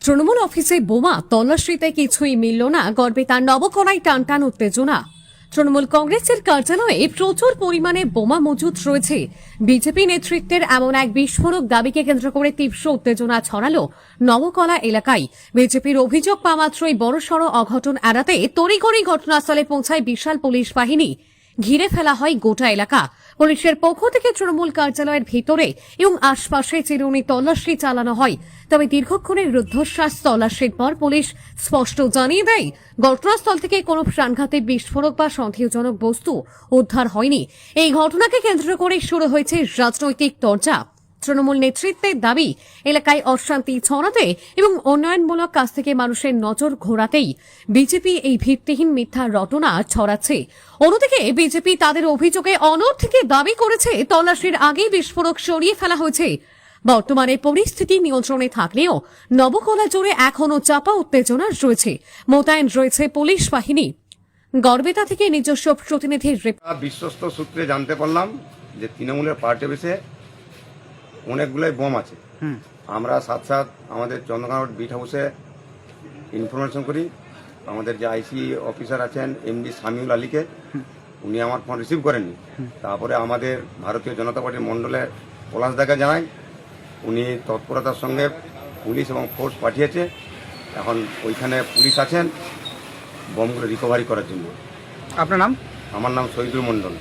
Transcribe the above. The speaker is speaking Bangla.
তৃণমূল অফিসে বোমা তল্লাশিতে কিছুই মিলল না, গর্বে তার নবকলায় টানটান উত্তেজনা। তৃণমূল কংগ্রেসের কার্যালয়ে প্রচুর পরিমাণে বোমা মজুদ রয়েছে। বিজেপি নেতৃত্বের এমন এক বিস্ফোরক দাবিকে কেন্দ্র করে তীব্র উত্তেজনা ছড়ালো নবকলা এলাকায়। বিজেপির অভিযোগ পাওয়া মাত্রই বড়সড় অঘটন এড়াতে তড়িঘড়ি ঘটনাস্থলে পৌঁছায় বিশাল পুলিশ বাহিনী। ঘিরে ফেলা হয় গোটা এলাকা। পুলিশের পক্ষ থেকে তৃণমূল কার্যালয়ের ভিতরে এবং আশপাশে চিরুনি তল্লাশি চালানো হয়। তবে দীর্ঘক্ষণের রুদ্ধশ্বাস তল্লাশির পর পুলিশ স্পষ্ট জানিয়ে দেয়, ঘটনাস্থল থেকে কোনো প্রাণঘাতী বিস্ফোরক বা সন্দেহজনক বস্তু উদ্ধার হয়নি। এই ঘটনাকে কেন্দ্র করে শুরু হয়েছে রাজনৈতিক চর্চা। তৃণমূল নেতৃত্বের দাবি, এলাকায় অশান্তি ছড়াতে এবং উন্নয়নমূলক কাজ থেকে মানুষের নজর ঘোরাতেই বিজেপি এই ভিত্তিহীন মিথ্যা রটনা ছড়াচ্ছে। অন্যদিকে বিজেপি তাদের অভিযোগে অনড় থেকে দাবি করেছে তল্লাশির আগেই বিস্ফোরক সরিয়ে ফেলা হয়েছে। বর্তমানে পরিস্থিতি নিয়ন্ত্রণে থাকলেও নবকলা জুড়ে এখনও চাপা উত্তেজনা রয়েছে। মোতায়েন রয়েছে পুলিশ বাহিনী। গড়বেতা থেকে নিজস্ব প্রতিনিধির বিশ্বস্ত সূত্রে জানতে পারলাম যে তৃণমূলের পার্টি অফিসে অনেকগুলোই বোম আছে। আমরা সাথ আমাদের চন্দ্রকান্ত বিট হাউসে ইনফরমেশন করি। আমাদের যে আইসি অফিসার আছেন এমডি সামিউল আলীকে, উনি আমার ফোন রিসিভ করেননি। তারপরে আমাদের ভারতীয় জনতা পার্টির মণ্ডলের পলাশদাকে জানাই, উনি তৎপরতার সঙ্গে পুলিশ এবং ফোর্স পাঠিয়েছে। এখন ওইখানে পুলিশ আছেন বোমগুলো রিকভারি করার জন্য। আপনার নাম? আমার নাম শহীদুল মণ্ডল।